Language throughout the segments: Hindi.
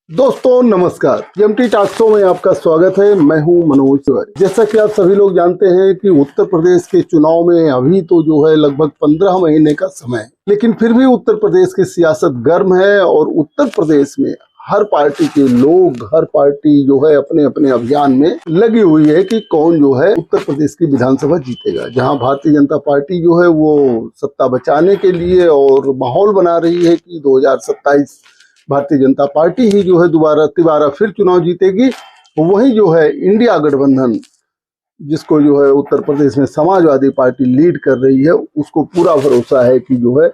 दोस्तों नमस्कार, टीएमटी टॉक शो में आपका स्वागत है। मैं हूं मनोज तिवारी। जैसा कि आप सभी लोग जानते हैं कि उत्तर प्रदेश के चुनाव में अभी तो जो है लगभग 15 महीने का समय है, लेकिन फिर भी उत्तर प्रदेश की सियासत गर्म है और उत्तर प्रदेश में हर पार्टी के लोग, हर पार्टी जो है अपने अपने अभियान में लगी हुई है कि कौन जो है उत्तर प्रदेश की विधानसभा जीतेगा। जहां भारतीय जनता पार्टी जो है वो सत्ता बचाने के लिए और माहौल बना रही है कि 2027 भारतीय जनता पार्टी ही जो है दोबारा फिर चुनाव जीतेगी। वही जो है इंडिया गठबंधन, जिसको जो है उत्तर प्रदेश में समाजवादी पार्टी लीड कर रही है, उसको पूरा भरोसा है कि जो है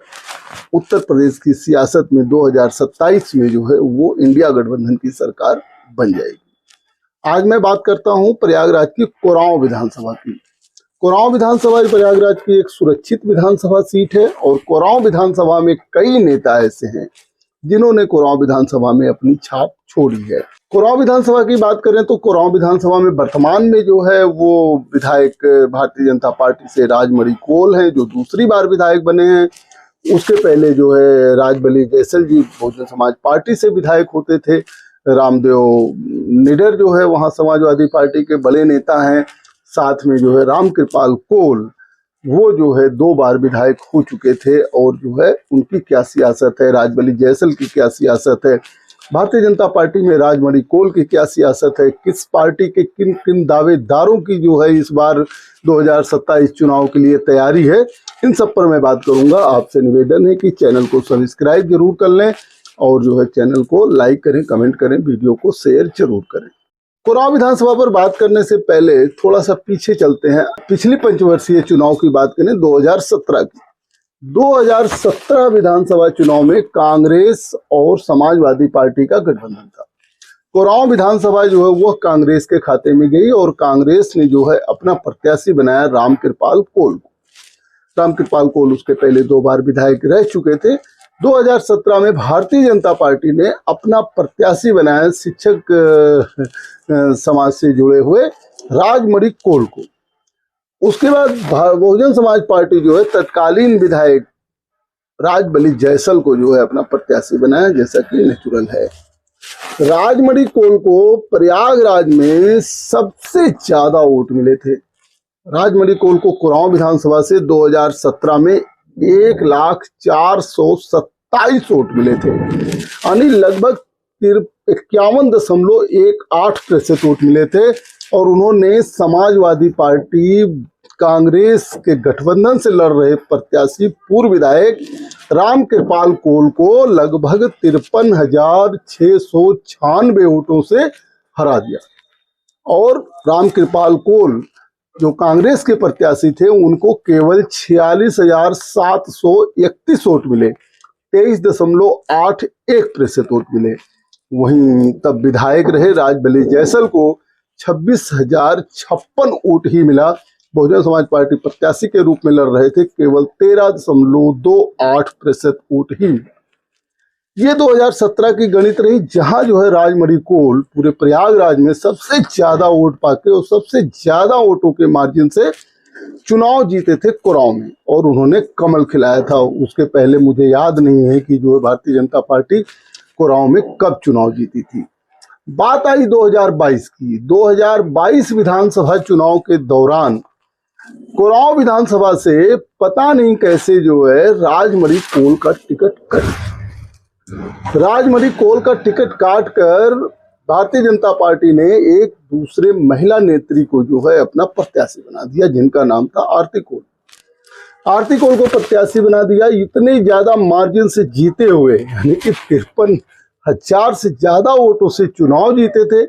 उत्तर प्रदेश की सियासत में 2027 में जो है वो इंडिया गठबंधन की सरकार बन जाएगी। आज मैं बात करता हूं प्रयागराज की कोरांव विधानसभा की। कोरांव विधानसभा प्रयागराज की एक सुरक्षित विधानसभा सीट है और कोरांव विधानसभा में कई नेता ऐसे हैं जिन्होंने कोरांव विधानसभा में अपनी छाप छोड़ी है। कोरांव विधानसभा की बात करें तो कोरांव विधानसभा में वर्तमान में जो है वो विधायक भारतीय जनता पार्टी से राजमणि कोल हैं, जो दूसरी बार विधायक बने हैं। उसके पहले जो है राजबली जैसल जी बहुजन समाज पार्टी से विधायक होते थे। रामदेव निडर जो है वहाँ समाजवादी पार्टी के बड़े नेता हैं। साथ में जो है रामकृपाल कोल, वो जो है 2 बार विधायक हो चुके थे और जो है उनकी क्या सियासत है, राजबली जैसल की क्या सियासत है, भारतीय जनता पार्टी में राजमणि कोल की क्या सियासत है, किस पार्टी के किन किन दावेदारों की जो है इस बार 2027 चुनाव के लिए तैयारी है, इन सब पर मैं बात करूंगा। आपसे निवेदन है कि चैनल को सब्सक्राइब जरूर कर लें और जो है चैनल को लाइक करें, कमेंट करें, वीडियो को शेयर जरूर करें। कोरांव विधानसभा पर बात करने से पहले थोड़ा सा पीछे चलते हैं। पिछली पंचवर्षीय चुनाव की बात करें 2017 की। 2017 विधानसभा चुनाव में कांग्रेस और समाजवादी पार्टी का गठबंधन था। कोरांव विधानसभा जो है वह कांग्रेस के खाते में गई और कांग्रेस ने जो है अपना प्रत्याशी बनाया रामकृपाल कोल को। रामकृपाल कोल उसके पहले 2 बार विधायक रह चुके थे। 2017 में भारतीय जनता पार्टी ने अपना प्रत्याशी बनाया शिक्षक समाज से जुड़े हुए राजमणि कोल को। उसके बाद बहुजन समाज पार्टी जो है तत्कालीन विधायक राजबली जैसल को जो है अपना प्रत्याशी बनाया, जैसा कि नेचुरल है। राजमणि कोल को प्रयागराज में सबसे ज्यादा वोट मिले थे। राजमणि कोल को कोरांव विधानसभा से 2017 में 1,04,27 वोट मिले थे, यानी लगभग 51.18% वोट मिले थे। और उन्होंने समाजवादी पार्टी कांग्रेस के गठबंधन से लड़ रहे प्रत्याशी पूर्व विधायक रामकृपाल कोल को लगभग 53,696 वोटों से हरा दिया। और रामकृपाल कोल जो कांग्रेस के प्रत्याशी थे उनको केवल 46,731 वोट मिले, 23.81% वोट मिले। वहीं तब विधायक रहे राजबली जैसल को 26,056 वोट ही मिला। बहुजन समाज पार्टी प्रत्याशी के रूप में लड़ रहे थे, केवल 13.28% वोट ही मिला। ये 2017 की गणित रही, जहां जो है राजमणि कोल पूरे प्रयागराज में सबसे ज्यादा वोट पाके और सबसे ज्यादा वोटों के मार्जिन से चुनाव जीते थे कोरांव में, और उन्होंने कमल खिलाया था। उसके पहले मुझे याद नहीं है कि जो भारतीय जनता पार्टी कोरांव में कब चुनाव जीती थी। बात आई 2022 की। 2022 विधानसभा चुनाव के दौरान कोरांव विधानसभा से पता नहीं कैसे जो है राजमणि कोल का टिकट काट कर भारतीय जनता पार्टी ने एक दूसरे महिला नेत्री को जो है अपना प्रत्याशी बना दिया, जिनका नाम था आरती कोल। आरती कोल को प्रत्याशी बना दिया। इतने ज्यादा मार्जिन से जीते हुए, यानी कि 53,000 से ज्यादा वोटों से चुनाव जीते थे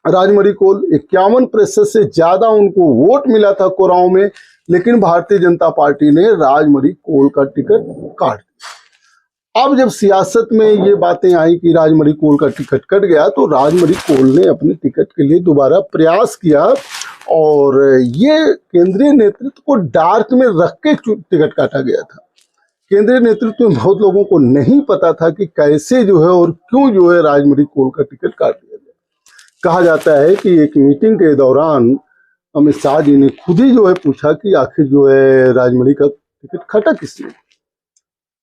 राजमणि कोल। 51% से ज्यादा उनको वोट मिला था कोरांव में, लेकिन भारतीय जनता पार्टी ने राजमणि कोल का टिकट काट दिया। अब जब सियासत में ये बातें आई कि राजमणि कोल का टिकट कट गया, तो राजमणि कोल ने अपने टिकट के लिए दोबारा प्रयास किया और ये केंद्रीय नेतृत्व को डार्क में रख के टिकट काटा गया था। केंद्रीय नेतृत्व में बहुत लोगों को नहीं पता था कि कैसे जो है और क्यों जो है राजमणि कोल का टिकट काट दिया गया। कहा जाता है कि एक मीटिंग के दौरान अमित शाह जी ने खुद ही जो है पूछा कि आखिर जो है राजमणि का टिकट खटा किसने।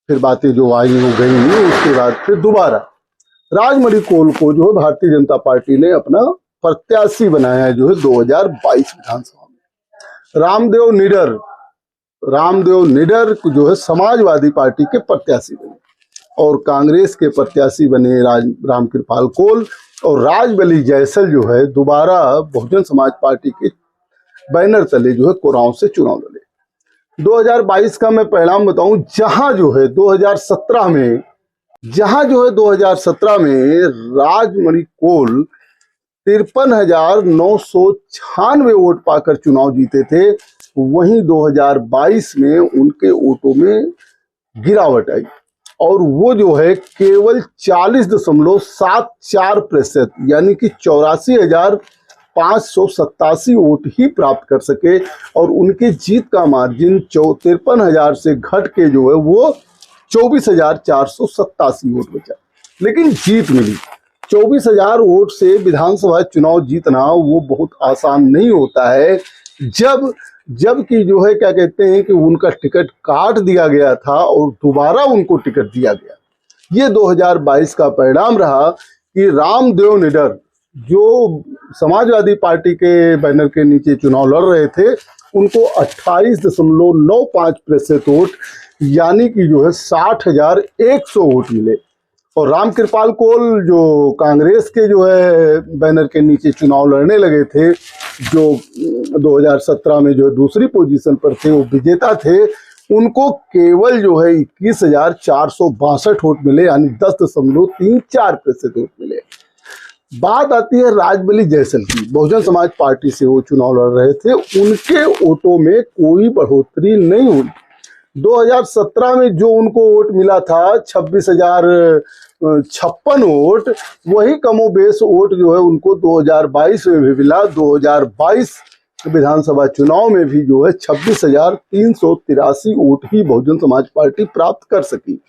फिर बातें जो आई वो गई, उसके बाद फिर दोबारा राजमणि कौल को जो है भारतीय जनता पार्टी ने अपना प्रत्याशी बनाया है जो है 2022 विधानसभा में। रामदेव निडर जो है समाजवादी पार्टी के प्रत्याशी बने और कांग्रेस के प्रत्याशी बने रामकृपाल कौल, और राजबली जैसल जो है दोबारा बहुजन समाज पार्टी के बैनर तले जो है कोरांव से चुनाव लड़े। 2022 का मैं परिणाम बताऊं, जहां जो है 2017 में राजमणि कौल 53,996 वोट पाकर चुनाव जीते थे, वहीं 2022 में उनके वोटों में गिरावट आई और वो जो है केवल 40.74% यानी कि 84,587 वोट ही प्राप्त कर सके और उनके जीत का मार्जिन 53,000 से घट के जो है वो 24,487 वोट बचा। लेकिन जीत मिली। 24,000 वोट से विधानसभा चुनाव जीतना वो बहुत आसान नहीं होता है, जबकि जो है क्या कहते हैं कि उनका टिकट काट दिया गया था और दोबारा उनको टिकट दिया गया। ये 2022 का परिणाम रहा कि रामदेव निडर जो समाजवादी पार्टी के बैनर के नीचे चुनाव लड़ रहे थे, उनको 28.95% वोट यानी कि जो है 60,100 वोट मिले। और रामकृपाल कौल जो कांग्रेस के जो है बैनर के नीचे चुनाव लड़ने लगे थे, जो 2017 में जो दूसरी पोजीशन पर थे, वो विजेता थे, उनको केवल जो है 21,462 वोट मिले यानी 10.34% वोट मिले। बात आती है राजबली जैसल की। बहुजन समाज पार्टी से वो चुनाव लड़ रहे थे, उनके वोटों में कोई बढ़ोतरी नहीं हुई। 2017 में जो उनको वोट मिला था 26,056 वोट, वही कमोबेश वोट जो है उनको 2022 में भी मिला। 2022 विधानसभा चुनाव में भी जो है 26,383 वोट ही बहुजन समाज पार्टी प्राप्त कर सकी।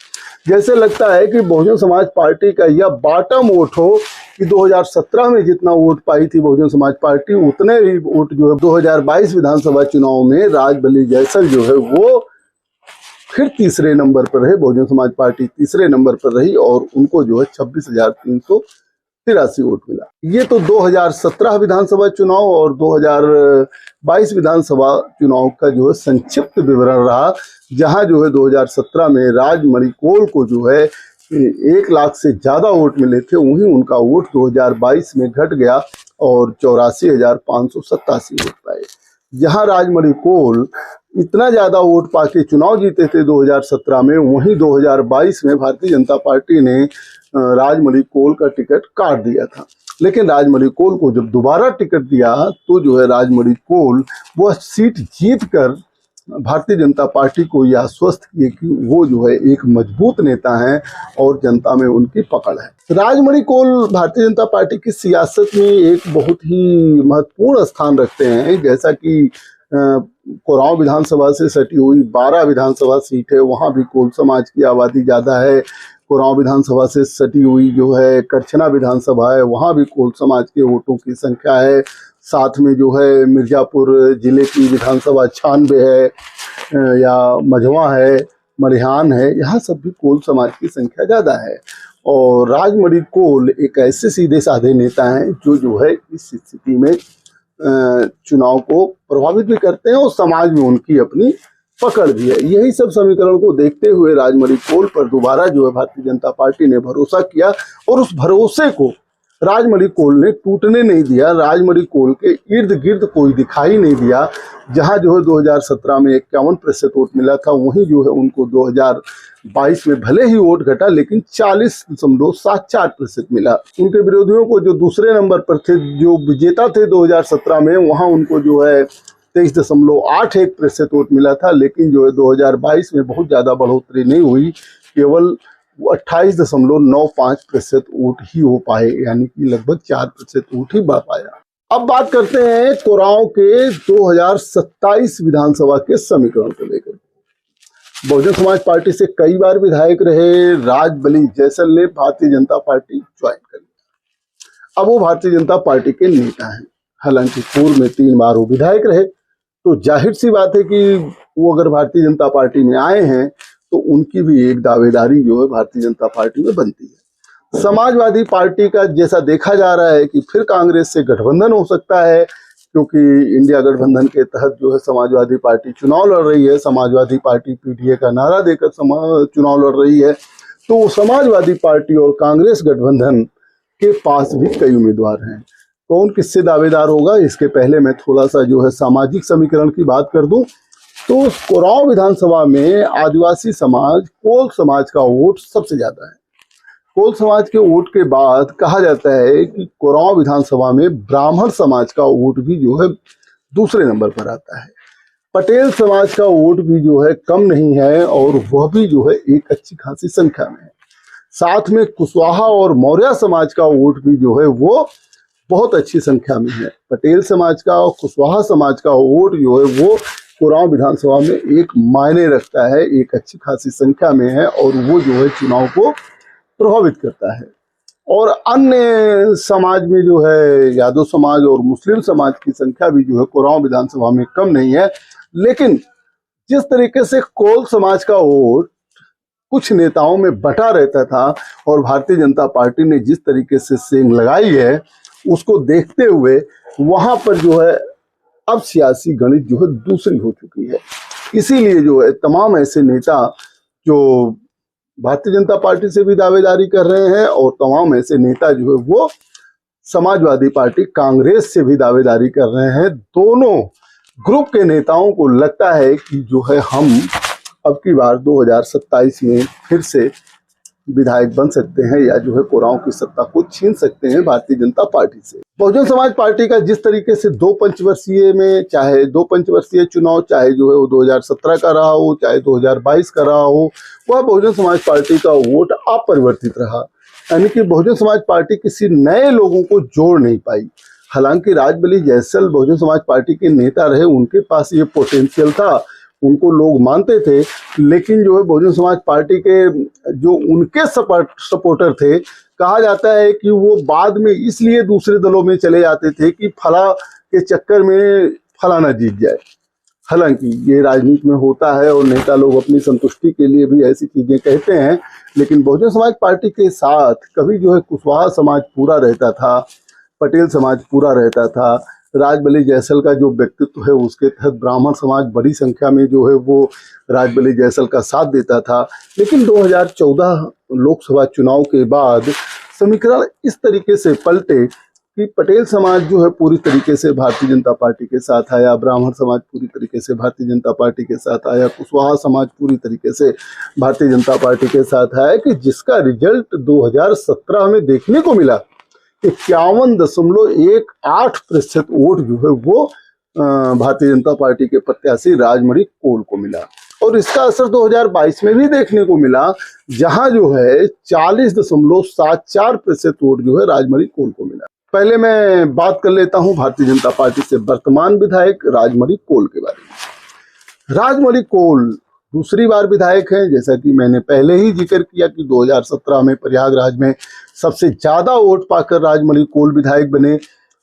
जैसे लगता है कि बहुजन समाज पार्टी का यह बॉटम वोट हो कि 2017 में जितना वोट पाई थी बहुजन समाज पार्टी, उतने ही वोट जो है 2022 विधानसभा चुनाव में राजबली जैसल जो है वो फिर तीसरे नंबर पर रहे। बहुजन समाज पार्टी तीसरे नंबर पर रही और उनको जो है 26,383 वोट मिला। ये तो 2017 विधानसभा चुनाव और 2022 विधानसभा चुनाव का जो है संक्षिप्त विवरण रहा, जहां जो है 2017 में राजमणि कौल को जो है 1 लाख से ज्यादा वोट मिले थे, वहीं उनका वोट 2022 में घट गया और 84,587 वोट पाए। जहां राजमणि कौल इतना ज्यादा वोट पाके चुनाव जीते थे 2017 में, वहीं 2022 में भारतीय जनता पार्टी ने राजमणि कौल का टिकट काट दिया था। लेकिन राजमणि कौल को जब दोबारा टिकट दिया तो जो है राजमणि कौल वह सीट जीतकर भारतीय जनता पार्टी को यह आश्वस्त किए कि वो जो है एक मजबूत नेता हैं और जनता में उनकी पकड़ है। राजमणि कौल भारतीय जनता पार्टी की सियासत में एक बहुत ही महत्वपूर्ण स्थान रखते हैं। जैसा कि कोरांव विधानसभा से सटी हुई 12 विधानसभा सीट है, वहाँ भी कौल समाज की आबादी ज़्यादा है। कोरांव विधानसभा से सटी हुई जो है करछना विधानसभा है, वहाँ भी कौल समाज के वोटों की संख्या है। साथ में जो है मिर्जापुर जिले की विधानसभा 96 है, या मझवा है, मड़िहान है, यहाँ सब भी कौल समाज की संख्या ज़्यादा है। और राजमणि कौल एक ऐसे सीधे साधे नेता हैं जो है इस स्थिति में चुनाव को प्रभावित भी करते हैं और समाज में उनकी अपनी पकड़ भी है। यही सब समीकरण को देखते हुए राजमणि कौल पर दोबारा जो है भारतीय जनता पार्टी ने भरोसा किया और उस भरोसे को राजमणि कौल ने टूटने नहीं दिया। राजमणि कौल के इर्द गिर्द कोई दिखाई नहीं दिया। जहां जो है 2017 में 51% वोट मिला था, वहीं जो है उनको 2022 में भले ही वोट घटा लेकिन 40.74% मिला। उनके विरोधियों को जो दूसरे नंबर पर थे, जो विजेता थे 2017 में, वहां उनको जो है 23.81% वोट मिला था। लेकिन जो है 2022 में बहुत ज़्यादा बढ़ोतरी नहीं हुई, केवल 28.95% वोट ही हो पाए, यानी कि लगभग 4% वोट ही बढ़ पाया। अब बात करते हैं कोरांव के 2027 विधानसभा के समीकरण को लेकर। बहुजन समाज पार्टी से कई बार विधायक रहे राजबली जैसल ने भारतीय जनता पार्टी ज्वाइन कर लिया। अब वो भारतीय जनता पार्टी के नेता हैं। हालांकि पूर्व में 3 बार वो विधायक रहे, तो जाहिर सी बात है कि वो अगर भारतीय जनता पार्टी में आए हैं तो उनकी भी एक दावेदारी जो है भारतीय जनता पार्टी में बनती है। समाजवादी पार्टी का जैसा देखा जा रहा है कि फिर कांग्रेस से गठबंधन हो सकता है, क्योंकि इंडिया गठबंधन के तहत जो है समाजवादी पार्टी चुनाव लड़ रही है। समाजवादी पार्टी पीडीए का नारा देकर चुनाव लड़ रही है। तो समाजवादी पार्टी और कांग्रेस गठबंधन के पास भी कई उम्मीदवार हैं। कौन किससे दावेदार होगा, इसके पहले मैं थोड़ा सा जो है सामाजिक समीकरण की बात कर दूं तो कोरांव विधानसभा में आदिवासी समाज, कोल समाज का वोट सबसे ज्यादा है। कोल समाज के वोट के बाद कहा जाता है कि कोरांव विधानसभा में ब्राह्मण समाज का वोट भी जो है दूसरे नंबर पर आता है। पटेल समाज का वोट भी जो है कम नहीं है और वह भी जो है एक अच्छी खासी संख्या में है। साथ में कुशवाहा और मौर्य समाज का वोट भी जो है वो बहुत अच्छी संख्या में है। पटेल समाज का और कुशवाहा समाज का वोट जो है वो कोरांव विधानसभा में एक मायने रखता है, एक अच्छी खासी संख्या में है और वो जो है चुनाव को प्रभावित करता है। और अन्य समाज में जो है यादव समाज और मुस्लिम समाज की संख्या भी जो है कोरांव विधानसभा में कम नहीं है। लेकिन जिस तरीके से कोल समाज का वोट कुछ नेताओं में बटा रहता था और भारतीय जनता पार्टी ने जिस तरीके से सेंध लगाई है, उसको देखते हुए वहां पर जो है अब सियासी गणित जो है दूसरी हो चुकी है। इसीलिए जो है तमाम ऐसे नेता जो भारतीय जनता पार्टी से भी दावेदारी कर रहे हैं और तमाम ऐसे नेता जो है वो समाजवादी पार्टी कांग्रेस से भी दावेदारी कर रहे हैं। दोनों ग्रुप के नेताओं को लगता है कि जो है हम अब की बार 2027 में फिर से विधायक बन सकते हैं या जो है कोरांव की सत्ता को छीन सकते हैं भारतीय जनता पार्टी से। बहुजन समाज पार्टी का जिस तरीके से दो पंचवर्षीय चुनाव, चाहे जो है वो 2017 का रहा हो, चाहे 2022 का रहा हो, वह बहुजन समाज पार्टी का वोट अपरिवर्तित रहा। यानी कि बहुजन समाज पार्टी किसी नए लोगों को जोड़ नहीं पाई। हालांकि राजबली जैसल बहुजन समाज पार्टी के नेता रहे, उनके पास ये पोटेंशियल था, उनको लोग मानते थे। लेकिन जो है बहुजन समाज पार्टी के जो उनके सपोर्टर थे, कहा जाता है कि वो बाद में इसलिए दूसरे दलों में चले जाते थे कि फला के चक्कर में फलाना जीत जाए। हालांकि ये राजनीति में होता है और नेता लोग अपनी संतुष्टि के लिए भी ऐसी चीजें कहते हैं। लेकिन बहुजन समाज पार्टी के साथ कभी जो है कुशवाहा समाज पूरा रहता था, पटेल समाज पूरा रहता था। राजबली जैसल का जो व्यक्तित्व है उसके तहत ब्राह्मण समाज बड़ी संख्या में जो है वो राजबली जैसल का साथ देता था। लेकिन 2014 लोकसभा चुनाव के बाद समीकरण इस तरीके से पलटे कि पटेल समाज जो है पूरी तरीके से भारतीय जनता पार्टी के साथ आया, ब्राह्मण समाज पूरी तरीके से भारतीय जनता पार्टी के साथ आया, कुशवाहा समाज पूरी तरीके से भारतीय जनता पार्टी के साथ आया, कि जिसका रिजल्ट 2017 में देखने को मिला। 51.18% वोट जो है वो भारतीय जनता पार्टी के प्रत्याशी राजमणि कोल को मिला। और इसका असर 2022 में भी देखने को मिला, जहां जो है 40.74% वोट जो है राजमणि कोल को मिला। पहले मैं बात कर लेता हूं भारतीय जनता पार्टी से वर्तमान विधायक राजमणि कोल के बारे में। राजमणि कोल दूसरी बार विधायक हैं। जैसा कि मैंने पहले ही जिक्र किया कि 2017 में प्रयागराज में सबसे ज्यादा वोट पाकर राजमणि कोल विधायक बने।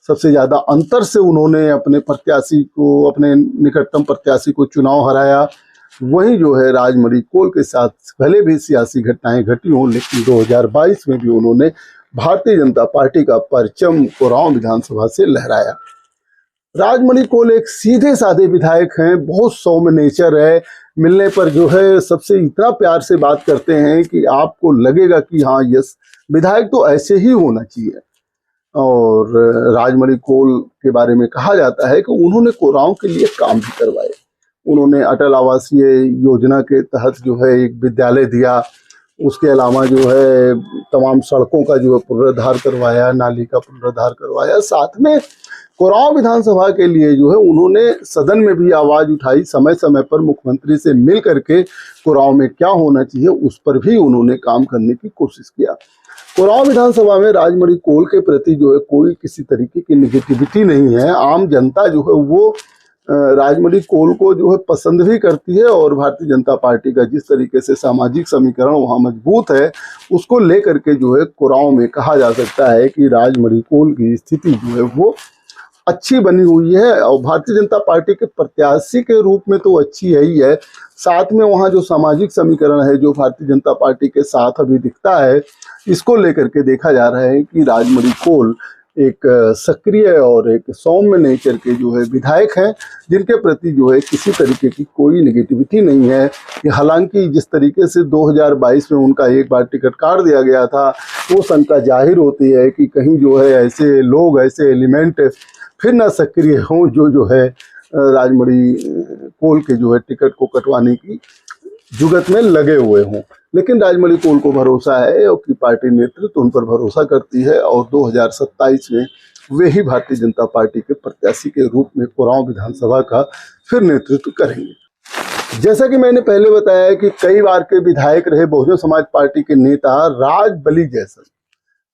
सबसे ज्यादा अंतर से उन्होंने अपने प्रत्याशी को, अपने निकटतम प्रत्याशी को चुनाव हराया। वही जो है राजमणि कोल के साथ भले भी सियासी घटनाएं घटी हों, लेकिन 2022 में भी उन्होंने भारतीय जनता पार्टी का परचम कोरांव विधानसभा से लहराया। राजमणि कोल एक सीधे साधे विधायक हैं, बहुत सौम्य नेचर है। मिलने पर जो है सबसे इतना प्यार से बात करते हैं कि आपको लगेगा कि हाँ यस, विधायक तो ऐसे ही होना चाहिए। और राजमणि कोल के बारे में कहा जाता है कि उन्होंने कोरांव के लिए काम भी करवाए। उन्होंने अटल आवासीय योजना के तहत जो है एक विद्यालय दिया, उसके अलावा जो है तमाम सड़कों का जो है पुनरुद्धार करवाया, नाली का पुनरुद्धार करवाया। साथ में कोरांव विधानसभा के लिए जो है उन्होंने सदन में भी आवाज उठाई, समय समय पर मुख्यमंत्री से मिल करके कोरांव में क्या होना चाहिए उस पर भी उन्होंने काम करने की कोशिश किया। कोरांव विधानसभा में राजमणि कोल के प्रति जो है कोई किसी तरीके की निगेटिविटी नहीं है। आम जनता जो है वो राजमणि कोल को जो है पसंद भी करती है और भारतीय जनता पार्टी का जिस तरीके से सामाजिक समीकरण वहाँ मजबूत है, उसको लेकर के जो है कोरांव में कहा जा सकता है कि राजमणि कोल की स्थिति जो है वो अच्छी बनी हुई है और भारतीय जनता पार्टी के प्रत्याशी के रूप में तो अच्छी है ही है, साथ में वहाँ जो सामाजिक समीकरण है जो भारतीय जनता पार्टी के साथ अभी दिखता है, इसको लेकर के देखा जा रहा है कि राजमणि कोल एक सक्रिय और एक सौम्य नेचर के जो है विधायक हैं, जिनके प्रति जो है किसी तरीके की कोई नेगेटिविटी नहीं है। हालांकि जिस तरीके से 2022 में उनका एक बार टिकट काट दिया गया था, वो शंका जाहिर होती है कि कहीं जो है ऐसे लोग, ऐसे एलिमेंट फिर ना सक्रिय हों जो है राजमणि कोल के जो है टिकट को कटवाने की जुगत में लगे हुए हों। लेकिन राजमणि कोल को भरोसा है कि पार्टी नेतृत्व उन पर भरोसा करती है और 2027 में वे ही भारतीय जनता पार्टी के प्रत्याशी के रूप में कोरांव विधानसभा का फिर नेतृत्व करेंगे। जैसा कि मैंने पहले बताया कि कई बार के विधायक रहे बहुजन समाज पार्टी के नेता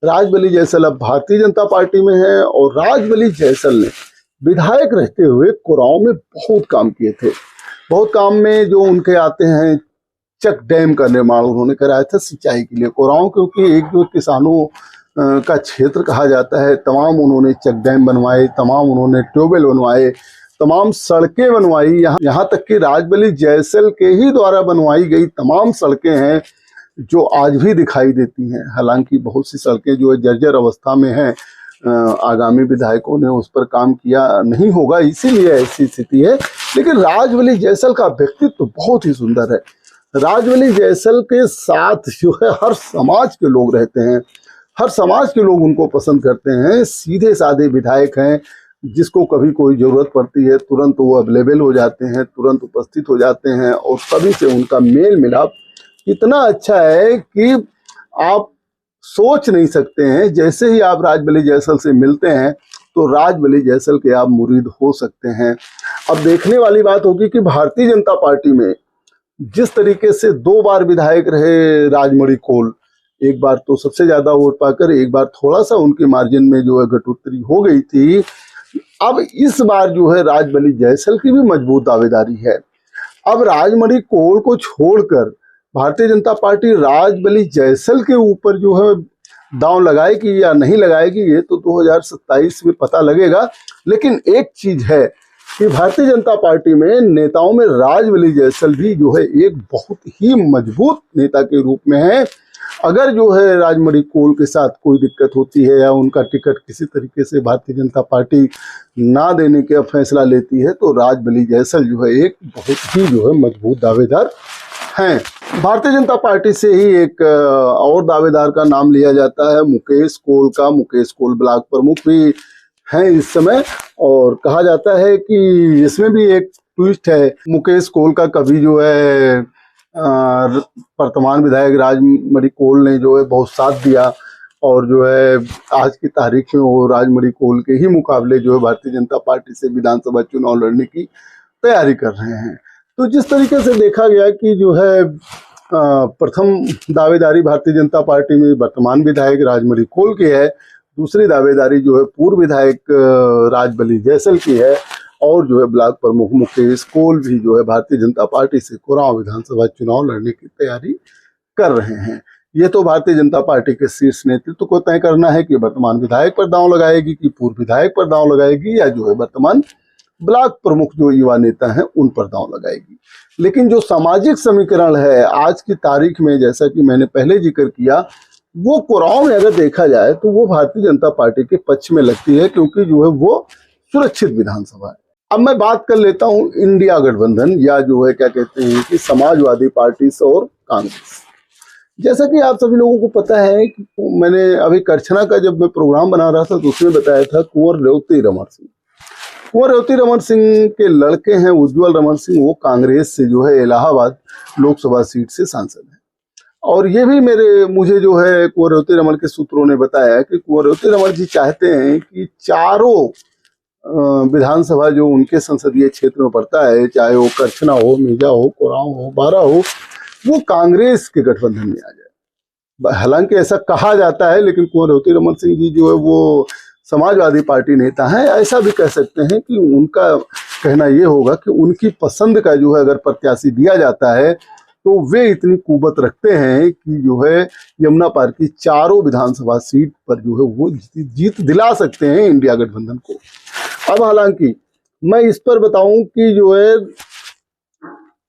राजबली जैसल अब भारतीय जनता पार्टी में है और राजबली जैसल ने विधायक रहते हुए कोरांव में बहुत काम किए थे। बहुत काम में जो उनके आते हैं, चक डैम का निर्माण उन्होंने कराया था सिंचाई के लिए कोरांव, क्योंकि एक जो किसानों का क्षेत्र कहा जाता है, तमाम उन्होंने चक डैम बनवाए, तमाम उन्होंने ट्यूबवेल बनवाए, तमाम सड़कें बनवाई। यहाँ तक कि राजबली जैसल के ही द्वारा बनवाई गई तमाम सड़कें हैं जो आज भी दिखाई देती हैं। हालांकि बहुत सी सड़कें जो है जर्जर अवस्था में हैं, आगामी विधायकों ने उस पर काम किया नहीं होगा, इसीलिए ऐसी स्थिति है। लेकिन राजबली जैसल का व्यक्तित्व तो बहुत ही सुंदर है। राजबली जैसल के साथ जो है हर समाज के लोग रहते हैं, हर समाज के लोग उनको पसंद करते हैं। सीधे साधे विधायक हैं, जिसको कभी कोई ज़रूरत पड़ती है तुरंत वो अवेलेबल हो जाते हैं, तुरंत उपस्थित हो जाते हैं और सभी से उनका मेल मिलाप इतना अच्छा है कि आप सोच नहीं सकते हैं। जैसे ही आप राजबली जैसल से मिलते हैं तो राजबली जैसल के आप मुरीद हो सकते हैं। अब देखने वाली बात होगी कि भारतीय जनता पार्टी में जिस तरीके से 2 बार विधायक रहे राजमणि कोल, एक बार तो सबसे ज्यादा वोट पाकर, एक बार थोड़ा सा उनके मार्जिन में जो है घटोतरी हो गई थी। अब इस बार जो है राजबली जैसल की भी मजबूत दावेदारी है। अब राजमणि कोल को छोड़कर भारतीय जनता पार्टी राजबली जैसल के ऊपर जो है दांव लगाएगी या नहीं लगाएगी, ये तो 2027 में पता लगेगा। लेकिन एक चीज है कि भारतीय जनता पार्टी में नेताओं में राजबली जैसल भी जो है एक बहुत ही मजबूत नेता के रूप में है। अगर जो है राजमणि कोल के साथ कोई दिक्कत होती है या उनका टिकट किसी तरीके से भारतीय जनता पार्टी ना देने का फैसला लेती है, तो राजबली जैसल जो है एक बहुत ही जो है मजबूत दावेदार हैं। भारतीय जनता पार्टी से ही एक और दावेदार का नाम लिया जाता है मुकेश कोल का। मुकेश कोल ब्लॉक प्रमुख भी हैं इस समय और कहा जाता है कि इसमें भी एक ट्विस्ट है। मुकेश कोल का कभी जो है वर्तमान विधायक राजमणि कोल ने जो है बहुत साथ दिया और जो है आज की तारीख में वो राजमणि कोल के ही मुकाबले जो है भारतीय जनता पार्टी से विधानसभा चुनाव लड़ने की तैयारी कर रहे हैं। तो जिस तरीके से देखा गया कि जो है प्रथम दावेदारी भारतीय जनता पार्टी में वर्तमान विधायक राजमणि कोल की है, दूसरी दावेदारी जो है पूर्व विधायक राजबली जैसल की है और जो है ब्लॉक प्रमुख मुकेश कोल भी जो है भारतीय जनता पार्टी से कोरांव विधानसभा चुनाव लड़ने की तैयारी कर रहे हैं। ये तो भारतीय जनता पार्टी के शीर्ष नेतृत्व को तय करना है कि वर्तमान विधायक पर दांव लगाएगी कि पूर्व विधायक पर दांव लगाएगी या जो है वर्तमान ब्लॉक प्रमुख जो युवा नेता हैं उन पर दांव लगाएगी। लेकिन जो सामाजिक समीकरण है आज की तारीख में, जैसा कि मैंने पहले जिक्र किया, वो कोरांव में अगर देखा जाए तो वो भारतीय जनता पार्टी के पक्ष में लगती है, क्योंकि जो है वो सुरक्षित विधानसभा है। अब मैं बात कर लेता हूं इंडिया गठबंधन या जो है क्या कहते हैं कि समाजवादी पार्टी और कांग्रेस। जैसा कि आप सभी लोगों को पता है कि मैंने अभी करछना का जब मैं प्रोग्राम बना रहा था तो उसमें बताया था कुंवर रेवती रमन सिंह। कुंवर रेवती रमन सिंह के लड़के हैं उज्जवल रमन सिंह, वो कांग्रेस से जो है इलाहाबाद लोकसभा सीट से सांसद हैं। और ये भी मुझे जो है कुंवर रेवती रमन के सूत्रों ने बताया कि कुंवर रेवती रमन जी चाहते हैं कि चारों विधानसभा जो उनके संसदीय क्षेत्र में पड़ता है, चाहे वो करछना हो, मेजा हो, कोरांव हो, बारा हो, वो कांग्रेस के गठबंधन में आ जाए। हालांकि ऐसा कहा जाता है, लेकिन कुंवर रेवती रमन सिंह जी जो है वो समाजवादी पार्टी नेता हैं। ऐसा भी कह सकते हैं कि उनका कहना ये होगा कि उनकी पसंद का जो है अगर प्रत्याशी दिया जाता है तो वे इतनी कुवत रखते हैं कि जो है यमुना पार की चारों विधानसभा सीट पर जो है वो जीत दिला सकते हैं इंडिया गठबंधन को। अब हालांकि मैं इस पर बताऊं कि जो है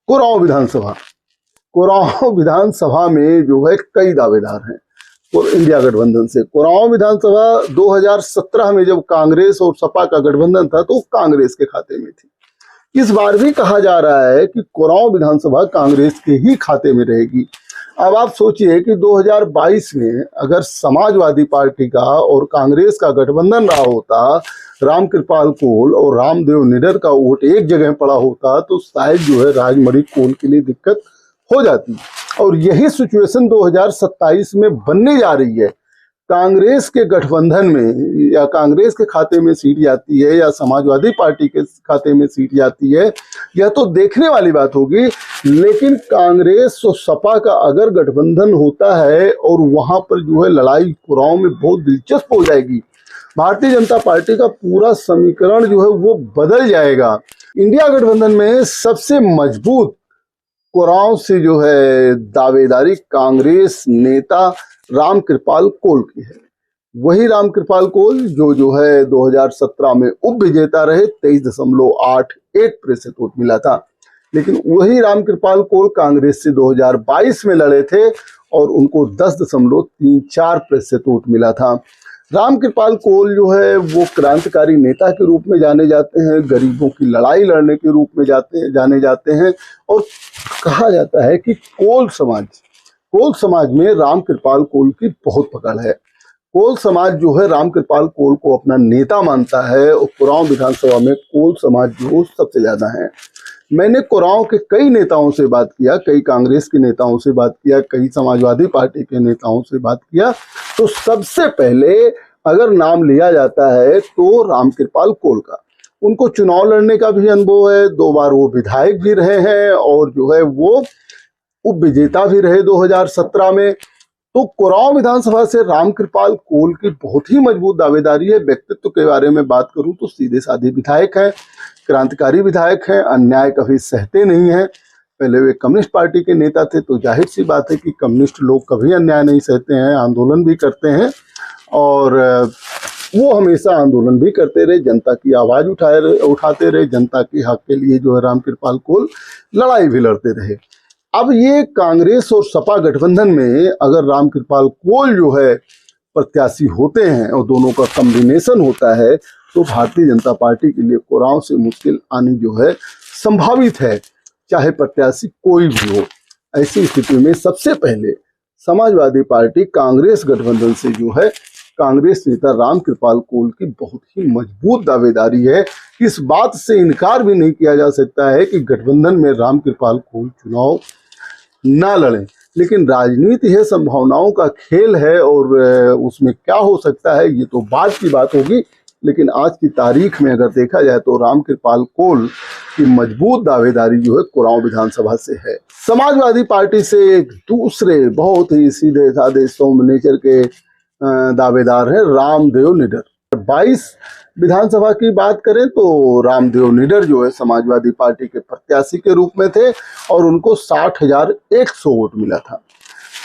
कुरान विधानसभा में जो है कई दावेदार हैं और इंडिया गठबंधन से। कुरान विधानसभा 2017 में जब कांग्रेस और सपा का गठबंधन था तो कांग्रेस के खाते में थी। इस बार भी कहा जा रहा है कि कुरान विधानसभा कांग्रेस के ही खाते में रहेगी। अब आप सोचिए कि 2022 में अगर समाजवादी पार्टी का और कांग्रेस का गठबंधन रहा होता, रामकृपाल कोल और रामदेव निडर का वोट एक जगह पड़ा होता तो शायद जो है राजमणि कोल के लिए दिक्कत हो जाती। और यही सिचुएशन 2027 में बनने जा रही है। कांग्रेस के गठबंधन में या कांग्रेस के खाते में सीट जाती है या समाजवादी पार्टी के खाते में सीट जाती है, यह तो देखने वाली बात होगी। लेकिन कांग्रेस और सपा का अगर गठबंधन होता है और वहां पर जो है लड़ाई कुराओं में बहुत दिलचस्प हो जाएगी। भारतीय जनता पार्टी का पूरा समीकरण जो है वो बदल जाएगा। इंडिया गठबंधन में सबसे मजबूत कुराओं से जो है दावेदारी कांग्रेस नेता रामकृपाल कोल की है। वही रामकृपाल कोल जो है 2017 में उप विजेता रहे, 23.81% वोट मिला था। लेकिन वही रामकृपाल कोल कांग्रेस से 2022 में लड़े थे और उनको 10.34% वोट मिला था। रामकृपाल कोल जो है वो क्रांतिकारी नेता के रूप में जाने जाते हैं, गरीबों की लड़ाई लड़ने के रूप में जाने जाते हैं। और कहा जाता है कि कोल समाज में रामकृपाल कोल की बहुत पकड़ है। कोल समाज जो है रामकृपाल कोल को अपना नेता मानता है और कुरान विधानसभा में कोल समाज जो सबसे ज्यादा है। मैंने कुरान के कई नेताओं से बात किया, कई कांग्रेस के नेताओं से बात किया, कई समाजवादी पार्टी के नेताओं से बात किया, तो सबसे पहले अगर नाम लिया जाता है तो रामकृपाल कोल का। उनको चुनाव लड़ने का भी अनुभव है, 2 बार वो विधायक भी रहे हैं और जो है वो उप विजेता भी रहे 2017 में। तो कुरान विधानसभा से रामकृपाल कोल की बहुत ही मजबूत दावेदारी है। व्यक्तित्व के बारे में बात करूं तो सीधे साधे विधायक हैं, क्रांतिकारी विधायक हैं, अन्याय कभी सहते नहीं हैं। पहले वे कम्युनिस्ट पार्टी के नेता थे तो जाहिर सी बात है कि कम्युनिस्ट लोग कभी अन्याय नहीं सहते हैं, आंदोलन भी करते हैं और वो हमेशा आंदोलन भी करते रहे, जनता की आवाज उठाते रहे, जनता के हक के लिए जो है रामकृपाल कोल लड़ाई भी लड़ते रहे। अब ये कांग्रेस और सपा गठबंधन में अगर रामकृपाल कोल जो है प्रत्याशी होते हैं और दोनों का कॉम्बिनेशन होता है तो भारतीय जनता पार्टी के लिए कुरान से मुश्किल आनी जो है संभावित है, चाहे प्रत्याशी कोई भी हो। ऐसी स्थिति में सबसे पहले समाजवादी पार्टी कांग्रेस गठबंधन से जो है कांग्रेस नेता रामकृपाल कोल की बहुत ही मजबूत दावेदारी है। इस बात से इनकार भी नहीं किया जा सकता है कि गठबंधन में रामकृपाल कोल चुनाव ना लड़ें। लेकिन राजनीति है, संभावनाओं का खेल है और उसमें क्या हो सकता है ये तो बाद की बात होगी। लेकिन आज की तारीख में अगर देखा जाए तो रामकृपाल कोल की मजबूत दावेदारी जो है कुरान विधानसभा से है। समाजवादी पार्टी से एक दूसरे बहुत ही सीधे साधे सौम्य नेचर के दावेदार है रामदेव निडर। 22 विधानसभा की बात करें तो रामदेव निडर जो है समाजवादी पार्टी के प्रत्याशी के रूप में थे और उनको 60,100 वोट मिला था।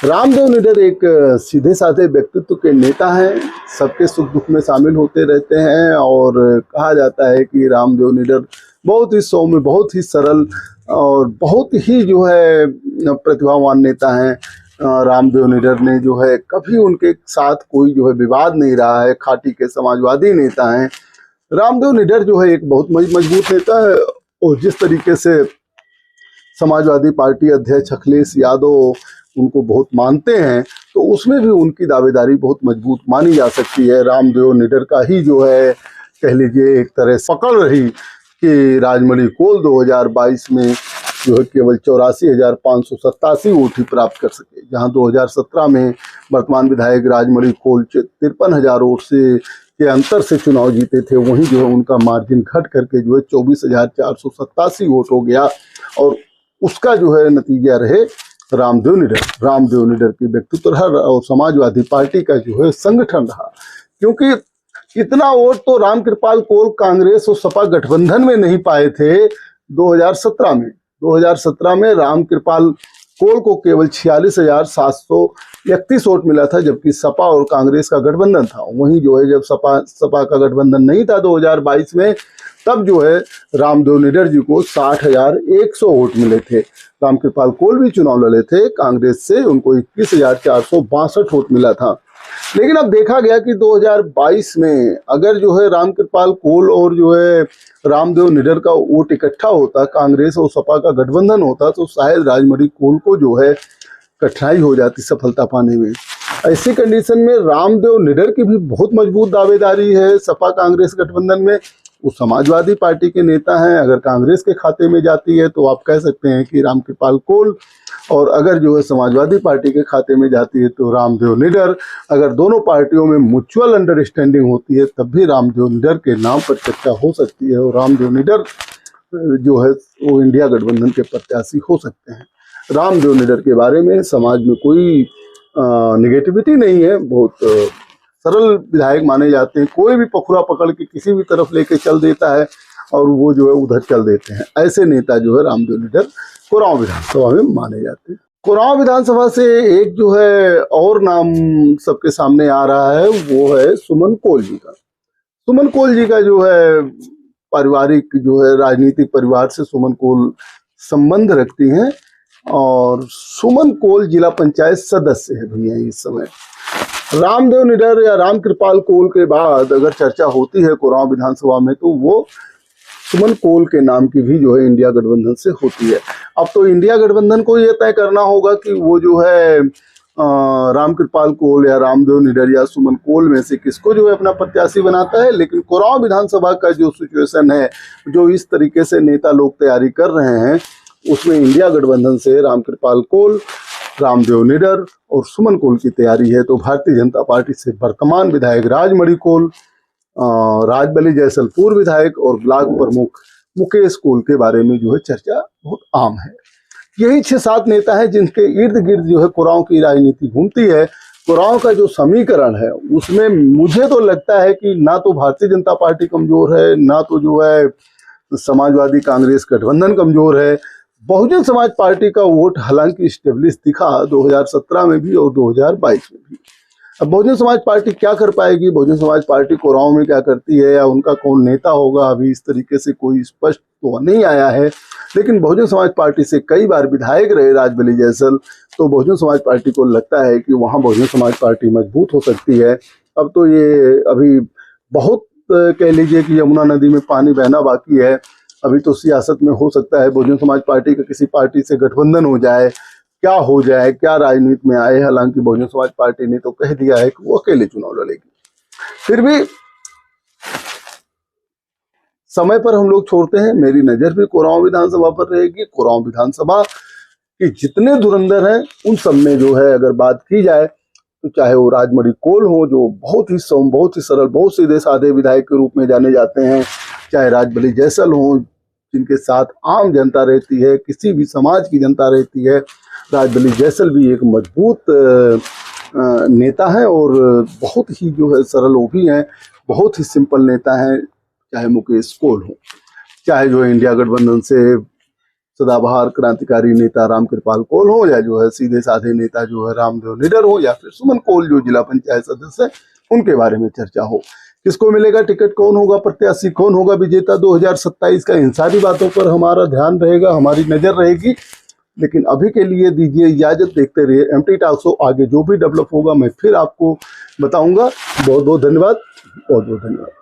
रामदेव निडर एक सीधे साधे व्यक्तित्व के नेता हैं, सबके सुख दुख में शामिल होते रहते हैं और कहा जाता है कि रामदेव निडर बहुत ही सौम्य, बहुत ही सरल और बहुत ही जो है प्रतिभावान नेता हैं। रामदेव निडर ने जो है कभी उनके साथ कोई जो है विवाद नहीं रहा है, खाटी के समाजवादी नेता हैं। रामदेव निडर जो है एक बहुत मजबूत नेता है और जिस तरीके से समाजवादी पार्टी अध्यक्ष अखिलेश यादव उनको बहुत मानते हैं तो उसमें भी उनकी दावेदारी बहुत मजबूत मानी जा सकती है। रामदेव निडर का ही जो है कह लीजिए एक तरह पकड़ रही कि राजमणि कोल 2022 में जो है केवल 84,587 वोट ही प्राप्त कर सके, जहां 2017 में वर्तमान विधायक राजमणि कोल 53,000 वोट के अंतर से चुनाव जीते थे। वहीं जो है उनका मार्जिन घट करके जो है 24,487 वोट हो गया और उसका जो है नतीजा रहे रामदेव निडर के व्यक्तित्व रहा और समाजवादी पार्टी का जो है संगठन रहा। क्योंकि इतना वोट तो रामकृपाल कोल कांग्रेस और सपा गठबंधन में नहीं पाए थे 2017 में। 2017 में रामकृपाल कोल को केवल 46,731 वोट मिला था, जबकि सपा और कांग्रेस का गठबंधन था। वहीं जो है जब सपा का गठबंधन नहीं था 2022 में, तब जो है रामदेव निडर जी को 60,100 वोट मिले थे। रामकृपाल कोल भी चुनाव लड़े थे कांग्रेस से, उनको 21,462 वोट मिला था। लेकिन अब देखा गया कि 2022 में अगर जो है रामकृपाल कोल और जो है रामदेव निडर का वोट इकट्ठा होता, कांग्रेस और सपा का गठबंधन होता, तो शायद राजमणि कोल को जो है कठिनाई हो जाती सफलता पाने में। ऐसी कंडीशन में रामदेव निडर की भी बहुत मजबूत दावेदारी है सपा कांग्रेस गठबंधन में। वो समाजवादी पार्टी के नेता हैं, अगर कांग्रेस के खाते में जाती है तो आप कह सकते हैं कि रामकृपाल कोल, और अगर जो है समाजवादी पार्टी के खाते में जाती है तो रामदेव निडर। अगर दोनों पार्टियों में म्यूचुअल अंडरस्टैंडिंग होती है तब भी रामदेव निडर के नाम पर चर्चा हो सकती है, और रामदेव निडर जो है वो इंडिया गठबंधन के प्रत्याशी हो सकते हैं। रामदेव निडर के बारे में समाज में कोई निगेटिविटी नहीं है, बहुत सरल विधायक माने जाते हैं। कोई भी पखुरा पकड़ के किसी भी तरफ लेके चल देता है और वो जो है उधर चल देते हैं। ऐसे नेता जो है रामदेव निडर कोरांव विधानसभा में माने जाते हैं। कोरांव विधानसभा से एक जो है और नाम सबके सामने आ रहा है, वो है सुमन कोल जी का। सुमन कोल जी का जो है पारिवारिक जो है राजनीतिक परिवार से सुमन कोल संबंध रखती हैं, और सुमन कोल जिला पंचायत सदस्य है भी है इस समय। रामदेव निडर या रामकृपाल कोल के बाद अगर चर्चा होती है कोरांव विधानसभा में, तो वो सुमन कोल के नाम की भी जो है इंडिया गठबंधन से होती है। अब तो इंडिया गठबंधन को ये तय करना होगा कि वो जो है रामकृपाल कोल या रामदेव निडर या सुमन कोल में से किसको जो है अपना प्रत्याशी बनाता है। लेकिन कोरांव विधानसभा का जो सिचुएशन है, जो इस तरीके से नेता लोग तैयारी कर रहे हैं, उसमें इंडिया गठबंधन से रामकृपाल कोल, रामदेव निडर और सुमन कोल की तैयारी है। तो भारतीय जनता पार्टी से वर्तमान विधायक राजमणि कोल, राजबली जैसलपुर विधायक और ब्लॉक प्रमुख मुकेश कोल के बारे में जो है चर्चा बहुत आम है। यही 6-7 नेता हैं जिनके इर्द गिर्द जो है कोरांव की राजनीति घूमती है। कोरांव का जो समीकरण है उसमें मुझे तो लगता है कि ना तो भारतीय जनता पार्टी कमजोर है, ना तो जो है समाजवादी कांग्रेस गठबंधन कमजोर है। बहुजन समाज पार्टी का वोट हालांकि स्टेब्लिश दिखा 2017 में भी और 2022 में भी। अब बहुजन समाज पार्टी क्या कर पाएगी, बहुजन समाज पार्टी कोरांव में क्या करती है, या उनका कौन नेता होगा, अभी इस तरीके से कोई स्पष्ट तो नहीं आया है। लेकिन बहुजन समाज पार्टी से कई बार विधायक रहे राजबली जैसल, तो बहुजन समाज पार्टी को लगता है कि वहाँ बहुजन समाज पार्टी मजबूत हो सकती है। अब तो ये अभी बहुत कह लीजिए कि यमुना नदी में पानी बहना बाकी है। अभी तो सियासत में हो सकता है बहुजन समाज पार्टी का किसी पार्टी से गठबंधन हो जाए, क्या हो जाए, क्या राजनीति में आए। हालांकि बहुजन समाज पार्टी ने तो कह दिया है कि वो अकेले चुनाव लड़ेगी। फिर भी समय पर हम लोग छोड़ते हैं, मेरी नजर भी कोरांव विधानसभा पर रहेगी। कोरांव विधानसभा के जितने धुरंधर हैं उन सब में जो है अगर बात की जाए तो चाहे वो राजमणि कोल हो, जो बहुत ही सरल, बहुत सीधे साधे विधायक के रूप में जाने जाते हैं, चाहे राजबली जैसल हो जिनके साथ आम जनता रहती है, किसी भी समाज की जनता रहती है। राजबली जैसल भी एक मजबूत नेता है और बहुत ही जो है सरल वो भी हैं, बहुत ही सिंपल नेता हैं। चाहे मुकेश कोल हो, चाहे जो है इंडिया गठबंधन से सदाबहार क्रांतिकारी नेता रामकृपाल कोल हो, या जो है सीधे साधे नेता जो है रामदेव निडर हो, या फिर सुमन कोल जो जिला पंचायत सदस्य है, उनके बारे में चर्चा हो। किसको मिलेगा टिकट, कौन होगा प्रत्याशी, कौन होगा विजेता 2027 का, इन सारी बातों पर हमारा ध्यान रहेगा, हमारी नजर रहेगी। लेकिन अभी के लिए दीजिए इजाजत, देखते रहिए एमटी टॉक शो। आगे जो भी डेवलप होगा मैं फिर आपको बताऊंगा। बहुत बहुत धन्यवाद, बहुत बहुत धन्यवाद।